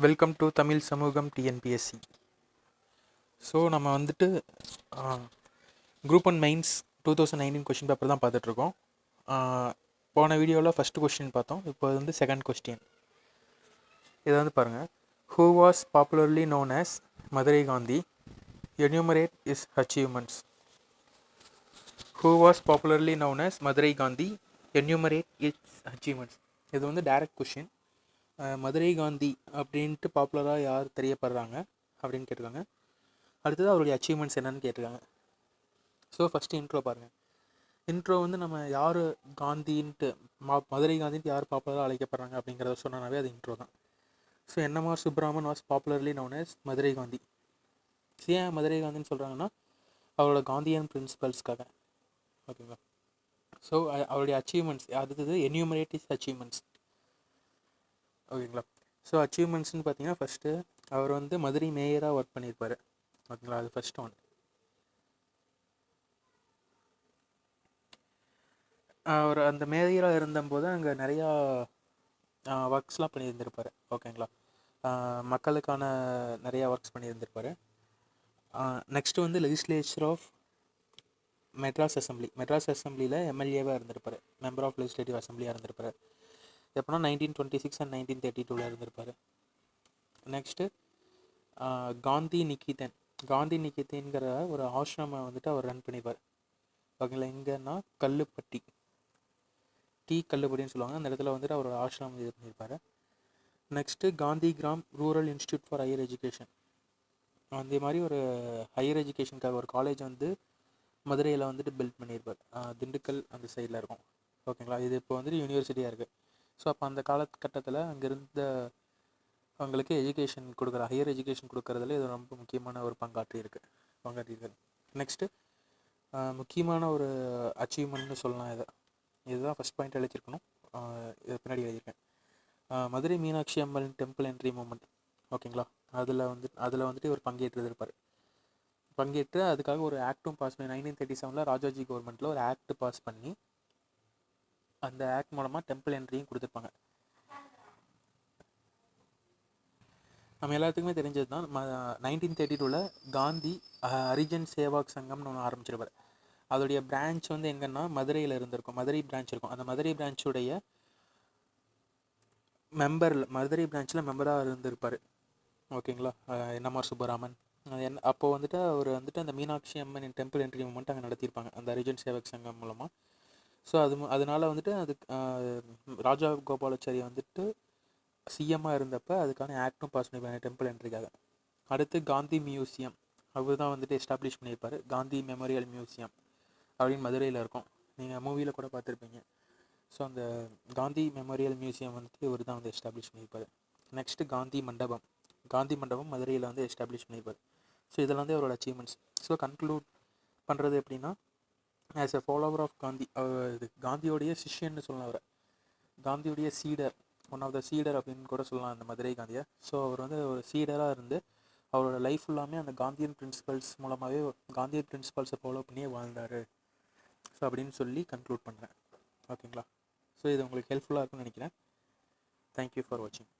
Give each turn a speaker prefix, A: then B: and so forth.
A: Welcome to Tamil சமூகம் TNPSC. So நம்ம வந்துட்டு group one mains 2019 question paper தான் பார்த்துட்ருக்கோம். போன வீடியோவில் ஃபஸ்ட்டு கொஸ்டின் பார்த்தோம். இப்போ வந்து செகண்ட் கொஸ்டின். இதை வந்து பாருங்கள். Who was popularly known as Madurai Gandhi? Enumerate is achievements. Who was popularly known as Madurai Gandhi? Enumerate it's achievements. இது வந்து டைரக்ட் கொஷின். மதுரை காந்தி அப்படின்ட்டு பாப்புலராக யார் தெரியப்படுறாங்க அப்படின்னு கேட்டிருக்காங்க. அடுத்தது அவருடைய அச்சீவ்மெண்ட்ஸ் என்னன்னு கேட்டிருக்காங்க. ஸோ ஃபஸ்ட்டு இன்ட்ரோ பாருங்கள். இன்ட்ரோ வந்து நம்ம யார் காந்தின்ட்டு மதுரை காந்தின்ட்டு யார் பாப்புலராக அழைக்கப்படுறாங்க அப்படிங்கிறத சொன்னாவே அது இன்ட்ரோ தான். So NMR Subbaraman was popularly known as Madurai Gandhi. ஏன் மதுரை காந்தின்னு சொல்கிறாங்கன்னா அவரோட காந்தியன் பிரின்சிபல்ஸ்க்காக. ஓகேங்களா. ஸோ அவருடைய அச்சீவ்மெண்ட்ஸ் அடுத்தது என்யூமரேட் இஸ் அச்சீவ்மெண்ட்ஸ். ஓகேங்களா. ஸோ அச்சீவ்மெண்ட்ஸ்னு பார்த்தீங்கன்னா ஃபஸ்ட்டு அவர் வந்து மதுரை மேயராக ஒர்க் பண்ணியிருப்பார். ஓகேங்களா. அது ஃபஸ்ட் ஒன். அவர் அந்த மேயராக இருந்தபோது அங்கே நிறையா ஒர்க்ஸ்லாம் பண்ணியிருந்திருப்பார். ஓகேங்களா. மக்களுக்கான நிறையா ஒர்க்ஸ் பண்ணியிருந்திருப்பார். நெக்ஸ்ட்டு வந்து லெஜிஸ்லேச்சர் ஆஃப் மெட்ராஸ் அசம்பிளியில் எம்எல்ஏவாக இருந்திருப்பார். மெம்பர் ஆஃப் லெஜிஸ்லேட்டிவ் அசம்பிளியாக இருந்திருப்பார். எப்போனா 1926 அண்ட் 1932 இருந்திருப்பார். நெக்ஸ்ட்டு காந்தி நிகேதன்கிற ஒரு ஆசிரமம் வந்துட்டு அவர் ரன் பண்ணிப்பார். ஓகேங்களா. எங்கன்னா கல்லுப்பட்டி, கல்லுப்பட்டின்னு சொல்லுவாங்க. அந்த இடத்துல வந்துட்டு அவர் ஆசிரமம் இது பண்ணியிருப்பார். Next Gandhi gram rural institute for higher education. அந்த மாதிரி ஒரு ஹையர் எஜுகேஷனுக்காக ஒரு காலேஜ் வந்து மதுரையில் வந்துட்டு பில்ட் பண்ணியிருப்பார். திண்டுக்கல் அந்த சைடில் இருக்கும். ஓகேங்களா. இது இப்போ வந்துட்டு யூனிவர்சிட்டியாக இருக்குது. ஸோ அப்போ அந்த காலகட்டத்தில் அங்கே இருந்த அவங்களுக்கு எஜுகேஷன் ஹையர் எஜுகேஷன் கொடுக்குறதுல இது ரொம்ப முக்கியமான ஒரு பங்காற்றியிருக்கு. நெக்ஸ்ட்டு முக்கியமான ஒரு அச்சீவ்மெண்ட்னு சொல்லலாம். இதுதான் ஃபஸ்ட் பாயிண்ட் எழுதியிருக்கணும். இது பின்னாடி எழுதியிருக்கேன். Madurai Meenakshi Amman temple entry moment. ஓகேங்களா. அதில் வந்துட்டு இவர் பங்கேற்று அதுக்காக ஒரு ஆக்டும் பாஸ் பண்ணி 1937 ராஜாஜி கவர்மெண்ட்டில் ஒரு ஆக்ட் பாஸ் பண்ணி அந்த ஆக்ட் மூலமாக டெம்பிள் என்ட்ரியும் கொடுத்துருப்பாங்க. நம்ம எல்லாத்துக்குமே தெரிஞ்சது தான். 1932 காந்தி ஹரிஜன் சேவாக் சங்கம்னு ஒன்று ஆரம்பிச்சிருப்பார். அதோடைய பிரான்ச் வந்து எங்கன்னா மதுரையில் இருந்திருக்கும். மதுரை பிரான்ச் இருக்கும். அந்த மதுரை பிரான்ச்சுடைய மதுரை பிரான்ச்சில் மெம்பராக இருந்திருப்பார். ஓகேங்களா. என்எம்ஆர் சுப்பராமன். அப்போது வந்துட்டு அவர் வந்துட்டு அந்த Meenakshi Amman temple entry moment அங்கே நடத்தியிருப்பாங்க அந்த ஹரிஜன் சேவக் சங்கம் மூலமாக. ஸோ அதனால் வந்துட்டு ராஜா கோபாலாச்சாரி வந்துட்டு சிஎம்மாக இருந்தப்போ அதுக்கான ஆக்டும் பாஸ் பண்ணியிருப்பாங்க டெம்பிள் என்ட்ரிக்காக. அடுத்து காந்தி மியூசியம் அவர் தான் வந்துட்டு எஸ்டாப்ளிஷ் பண்ணியிருப்பார். காந்தி மெமோரியல் மியூசியம் அப்படின்னு மதுரையில் இருக்கும். நீங்கள் மூவியில் கூட பார்த்துருப்பீங்க. ஸோ அந்த காந்தி மெமோரியல் மியூசியம் வந்துட்டு இவர் தான் வந்து எஸ்டாப்ளிஷ் பண்ணியிருப்பார். நெக்ஸ்ட்டு காந்தி மண்டபம் மதுரையில் வந்து எஸ்டாப்ளிஷ் பண்ணியிருப்பார். ஸோ இதெல்லாம் வந்து அவரோட அச்சீவ்மெண்ட்ஸ். ஸோ கன்க்ளூட் பண்ணுறது எப்படின்னா, as a follower of Gandhi, இது காந்தியோடைய சிஷ்யன்னு சொல்லலாம். அவரை காந்தியோடைய சீடர், ஒன் ஆஃப் த சீடர் அப்படின்னு கூட சொல்லலாம் அந்த மதுரை காந்தியை. ஸோ அவர் வந்து ஒரு சீடராக இருந்து அவரோட லைஃப் ஃபுல்லாமே அந்த காந்தியன் பிரின்சிபல்ஸ் மூலமாகவே காந்தியன் பிரின்சிபல்ஸை ஃபாலோ பண்ணியே வாழ்ந்தார். ஸோ அப்படின்னு சொல்லி கன்க்ளூட் பண்ணுறேன். ஓகேங்களா. ஸோ இது உங்களுக்கு ஹெல்ப்ஃபுல்லாக இருக்கும்னு நினைக்கிறேன். தேங்க்யூ ஃபார் வாட்சிங்.